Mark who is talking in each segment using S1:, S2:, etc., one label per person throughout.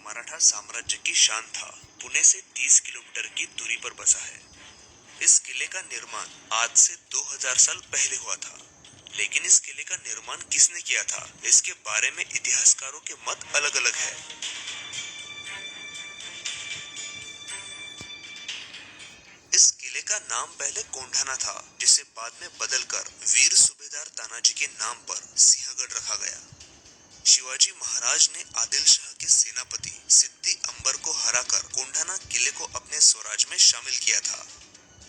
S1: मराठा साम्राज्य की शान था। पुणे से 30 किलोमीटर की दूरी पर बसा है। इस किले का निर्माण आज से 2000 साल पहले हुआ था। लेकिन इस किले का निर्माण किसने किया था, इसके बारे में इतिहासकारों के मत अलग-अलग है। इस किले का नाम पहले कोंढाना था, जिसे बाद में बदलकर वीर सूबेदार तानाजी के नाम पर सिंहगढ़ रखा गया। शिवाजी महाराज ने आदिल शाह के सेनापति सिद्दी अंबर को हराकर कोंढाना किले को अपने स्वराज में शामिल किया था।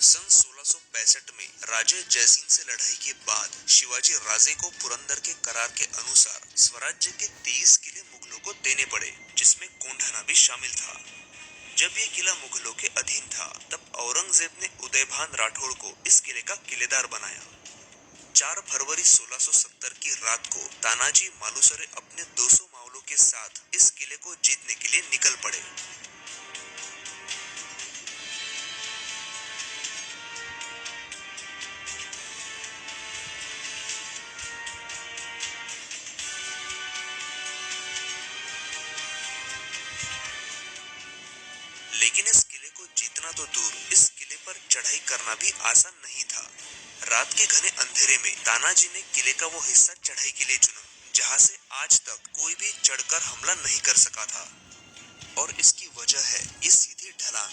S1: सन 1665 में राजे जयसिंह से लड़ाई के बाद शिवाजी राजे को पुरंदर के करार के अनुसार स्वराज्य के 23 किले मुगलों को देने पड़े, जिसमें कोंढाना भी शामिल था। जब ये किला मुगलों के अधीन था, तब औरंगजेब ने उदयभान राठौड़ को इस किले का किलेदार बनाया। 4 फरवरी 1670 की रात को तानाजी मालुसरे अपने 200 मावलों के साथ इस किले को जीतने के लिए निकल पड़े। लेकिन इस किले को जीतना तो दूर, इस किले पर चढ़ाई करना भी आसान नहीं था। रात के घने अंधेरे में तानाजी ने किले का वो हिस्सा चढ़ाई के लिए चुना, जहां से आज तक कोई भी चढ़कर हमला नहीं कर सका था। और इसकी वजह है ये सीधी ढलान।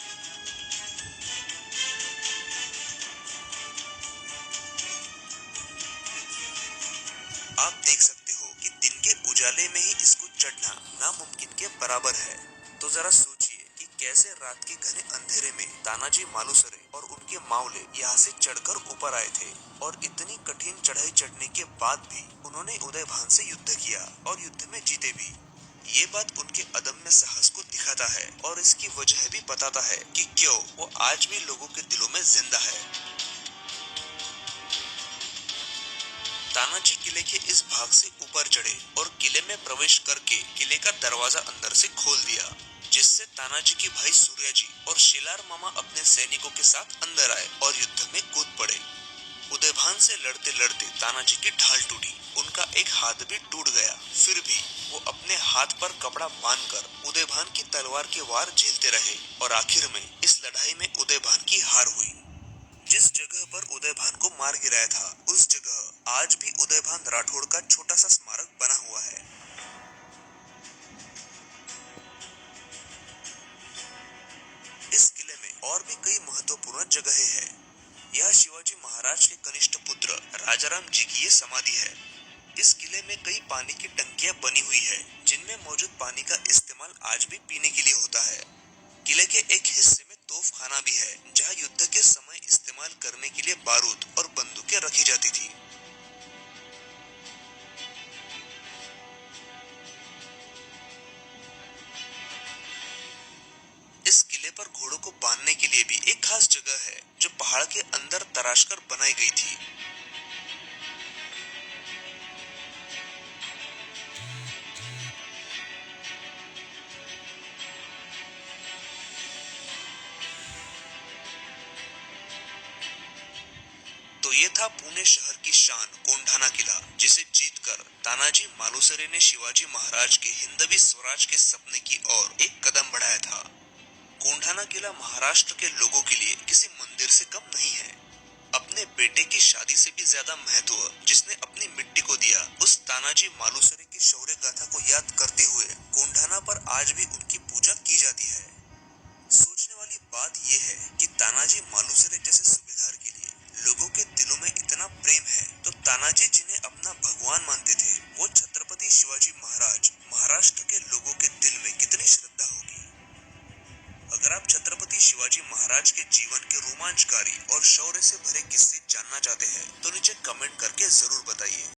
S1: आप देख सकते हो कि दिन के उजाले में ही इसको चढ़ना नामुमकिन के बराबर है। तो जरा सोचिए कि कैसे रात के घने अंधेरे में तानाजी मालुसरे और उनके मावले यहाँ से चढ़कर ऊपर आए थे। और इतनी कठिन चढ़ाई चढ़ने के बाद भी उन्होंने उदयभान से युद्ध किया और युद्ध में जीते भी। ये बात उनके अदम्य साहस को दिखाता है और इसकी वजह भी बताता है कि क्यों वो आज भी लोगों के दिलों में जिंदा है। तानाजी किले के इस भाग से ऊपर चढ़े और किले में प्रवेश करके किले का दरवाजा अंदर से खोल दिया, जिससे तानाजी के भाई सूर्याजी और शिलार मामा अपने सैनिकों के साथ अंदर आए और युद्ध में कूद पड़े। उदयभान से लड़ते लड़ते तानाजी की ढाल टूटी, उनका एक हाथ भी टूट गया। फिर भी वो अपने हाथ पर कपड़ा बांधकर उदयभान की तलवार के वार झेलते रहे और आखिर में इस लड़ाई में उदयभान की हार हुई। जिस जगह पर उदयभान को मार गिराया था, उस जगह आज भी उदयभान राठौड़ का छोटा सा स्मारक बना हुआ है। इस किले में और भी कई महत्वपूर्ण जगहें हैं। यह शिवाजी महाराज के कनिष्ठ पुत्र राजाराम जी की ये समाधि है। इस किले में कई पानी की टंकियां बनी हुई है, जिनमें मौजूद पानी का इस्तेमाल आज भी पीने के लिए होता है। किले के एक हिस्से में तोफ खाना भी है, जहां युद्ध के समय इस्तेमाल करने के लिए बारूद और बंदूकें रखी जाती थी। इस किले पर घोड़ों को बांधने के लिए भी एक खास जगह है, जो पहाड़ के अंदर तराशकर बनाई गई थी। तो ये था पुणे शहर की शान कोंढाना किला, जिसे जीतकर तानाजी मालुसरे ने शिवाजी महाराज के हिंदवी स्वराज के सपने की ओर एक कदम बढ़ाया था। कोंढाना किला महाराष्ट्र के लोगों के लिए किसी मंदिर से कम नहीं है। अपने बेटे की शादी से भी ज्यादा महत्व जिसने अपनी मिट्टी को दिया, उस तानाजी मालुसरे की शौर्य गाथा को याद करते हुए कोंढाना पर आज भी उनकी पूजा की जाती है। सोचने वाली बात यह है कि तानाजी मालुसरे जैसे सूबेदार के लिए लोगों के दिलों में इतना प्रेम है, तो तानाजी जिन्हें अपना भगवान मानते थे, वो छत्रपति शिवाजी महाराज महाराष्ट्र के लोगों के दिल में कितनी श्रद्धा होगी। अगर आप छत्रपति शिवाजी महाराज के जीवन के रोमांचकारी और शौर्य से भरे किस्से जानना चाहते हैं, तो नीचे कमेंट करके जरूर बताइए।